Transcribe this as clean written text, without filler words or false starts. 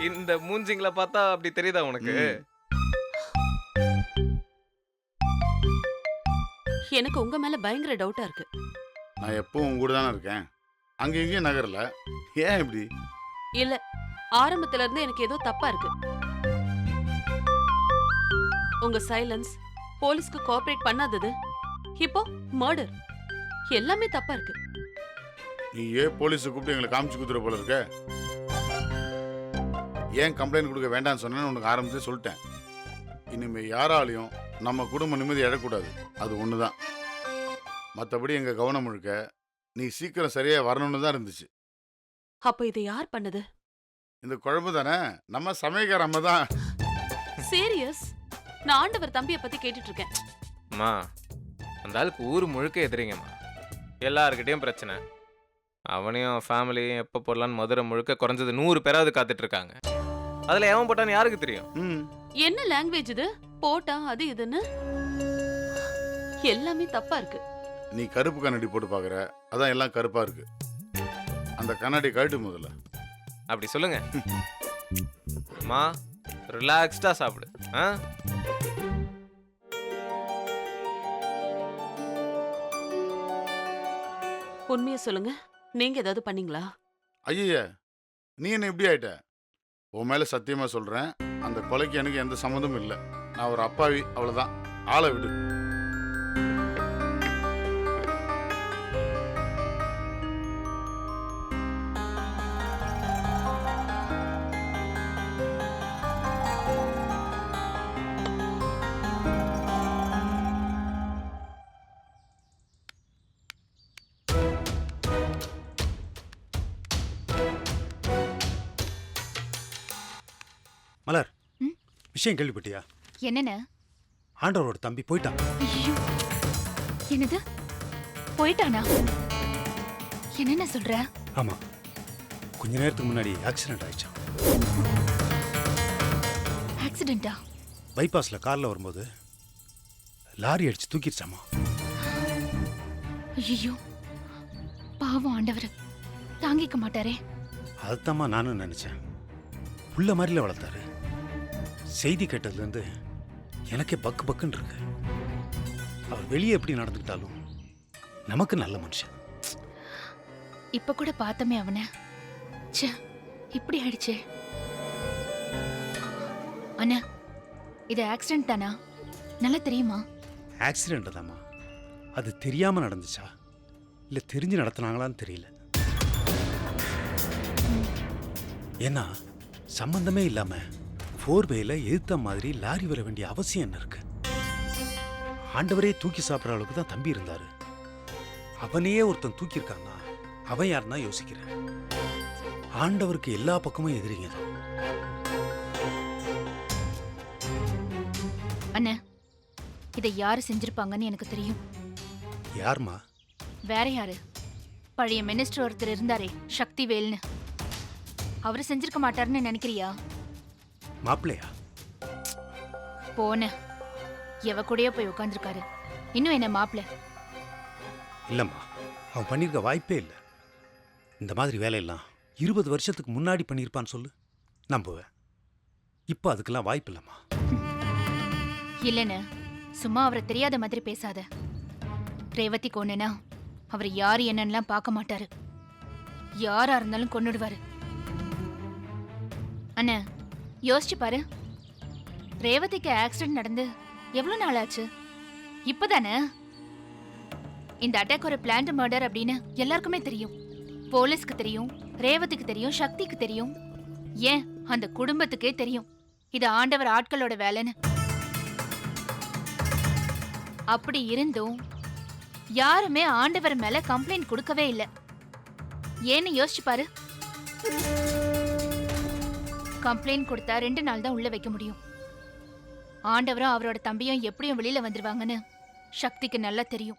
இந்த மூஞ்சிங்கள பார்த்தா அப்படி தெரியுதா உனக்கு? எனக்கு உங்க மேல பயங்கர டவுட்டா இருக்கு. நான் எப்பவும் உங்க கூட தானே இருக்கேன். அங்க இங்கேயும் நகரல. ஏன் இப்படி? இல்ல, ஆரம்பத்துல இருந்து எனக்கு ஏதோ தப்பா இருக்கு. உங்க சைலன்ஸ், போலீஸ்க்கு கோஆபரேட் பண்ணாதது, இப்போ மர்டர், எல்லாமே தப்பா இருக்கு. நீ ஏன் போலீஸை கூப்பிட்டு எங்களை காமிச்சு குத்துற போல இருக்க? ஏன் கம்ப்ளைண்ட் கொடுக்க வேண்டாம்னு சொன்னேன்னு உனக்கு ஆரம்பத்திலே சொல்லிட்டேன். இனிமே யாராலையும் நம்ம குடும்ப நிம்மதி இழக்கூடாது. அது ஒன்று தான். மற்றபடி எங்கள் கவனம் முழுக்க நீ சீக்கிரம் சரியாக வரணும்னு தான் இருந்துச்சு. அப்ப இதை யார் பண்ணது? இந்த குழம்பு தானே, நம்ம சமயக்கார அம்மா தான். சீரியஸ்? நான் ஆண்டவர் தம்பியை பத்தி கேட்டுட்டு இருக்கேன். அம்மா, அந்த ஆளுக்கு ஊர் முழுக்க எதிரிங்கம்மா. எல்லாருக்கிட்டையும் பிரச்சனை. அவனையும் ஃபேமிலியும் எப்போ போடலான்னு மதுரை முழுக்க குறைஞ்சது 100 பேராவது காத்துட்டு இருக்காங்க. அதில் எவன் போட்டான்னு யாருக்கு தெரியும்? என்ன லாங்குவேஜ் இது? போட்டா அது இதுன்னு எல்லாமே தப்பா இருக்கு. நீ கருப்பு கண்ணாடி போட்டு பார்க்குற, அதான் எல்லாம் கருப்பாக இருக்கு. அந்த கண்ணாடி கழட்டு முதல்ல. அப்படி சொல்லுங்க. அம்மா, ரிலாக்ஸ்டா சாப்பிடு. உண்மையை சொல்லுங்க, நீங்க ஏதாவது பண்ணீங்களா? ஐய, நீ என்ன இப்படி ஆயிட்ட? உன் மேல சத்தியமா சொல்றேன், அந்த கொலைக்கு எனக்கு எந்த சம்மந்தமும் இல்லை. நான் ஒரு அப்பாவி, அவ்வளவுதான். ஆளை விடு. மலர், விஷயம் கேள்விப்பட்டியா? என்னென்ன? ஆண்டவரோட தம்பி போயிட்டான். ஐயோ, என்னது? போயிட்டானா? என்னென்ன சொல்ற? ஆமா, கொஞ்ச நேரத்துக்கு முன்னாடி ஆக்சிடென்ட் ஆயிடுச்சான். ஆக்சிடென்ட்டா? பைபாஸ்ல கார்ல வரும்போது லாரி அடிச்சு தூக்கிடுச்சாமா. ஐயோ, பாவம் ஆண்டவர் தாங்கிக்க மாட்டாரே. அதுதாம்மா நானும் நினைச்சேன். புள்ள மாதிரில வளர்த்தாரு. செய்தி கேட்டதுலேருந்து எனக்கே பக்கு பக்குன்னு இருக்கு. அவர் வெளியே எப்படி நடந்துக்கிட்டாலும் நமக்கு நல்ல மனுஷன். இப்ப கூட பார்த்தமே அவனை. ச்சே, இப்படி ஆயிடுச்சே. அண்ணா, இது ஆக்சிடென்ட் தானா? நல்லா தெரியுமா? ஆக்சிடென்ட் தாம்மா. அது தெரியாம நடந்துச்சா இல்லை தெரிஞ்சு நடத்தினாங்களான்னு தெரியல. ஏன்னா சம்பந்தமே இல்லாம 4-வேல எதிர்த்த மாதிரி லாரி வர வேண்டிய அவசியம் என்ன இருக்கு? ஆண்டவரே தூக்கி சாப்பிட்ற அளவுக்கு தான் தம்பி இருந்தாரு. அவனையே ஒருத்தன் தூக்கி இருக்கான்னா அவன் யாருன்னா யோசிக்கிறேன். ஆண்டவருக்கு எல்லா பக்கமும் எதிரிங்க தான். அண்ணா, இதை யாரு செஞ்சிருப்பாங்கன்னு எனக்கு தெரியும். யாருமா? வேற யாரு? பழைய மினிஸ்டர் ஒருத்தர் இருந்தாரே, சக்திவேல்னு. அவரு செஞ்சிருக்க மாட்டாருன்னு நினைக்கிறியா? மாப்பிள்ளையா? போன எவ கூடயே போய் உட்காந்துருக்காரு. இன்னும் என்ன மாப்பிள்ள? இல்லம்மா, அவன் பண்ணியிருக்க வாய்ப்பே இல்லை. இந்த மாதிரி வேலையெல்லாம் 20 வருஷத்துக்கு முன்னாடி பண்ணியிருப்பான்னு சொல்லு, நம்புவேன். இப்போ அதுக்கெல்லாம் வாய்ப்பு இல்லைம்மா. இல்லைன்னு சும்மா அவரை தெரியாத மாதிரி பேசாத. ரேவதி கொன்னுனா அவர் யாரு என்னன்னுலாம் பார்க்க மாட்டாரு. யாரா இருந்தாலும் கொன்னுடுவாரு. அண்ணா, யோசிச்சு பாரு. ரேவதிக்கு ஆக்சிடென்ட் நடந்து எவ்வளவு நாள் ஆச்சு? இப்பதானே. இந்த அட்டாக் ஒரு பிளான்ட் மர்டர் அப்படின்னு எல்லாருக்குமே தெரியும். போலீஸ்க்கு தெரியும், ரேவதிக்கு தெரியும், சக்திக்கு தெரியும், ஏன் அந்த குடும்பத்துக்கே தெரியும் இது ஆண்டவர் ஆட்களோட வேலைன்னு. அப்படி இருந்தும் யாருமே ஆண்டவர் மேல கம்ப்ளைண்ட் கொடுக்கவே இல்லை. ஏன்னு யோசிச்சு பாரு. கம்ப்ளைண்ட் கொடுத்தா 2 நாள் தான் உள்ள வைக்க முடியும். ஆண்டவரும் அவரோட தம்பியும் எப்படியும் வெளியில வந்துருவாங்கன்னு சக்திக்கு நல்லா தெரியும்.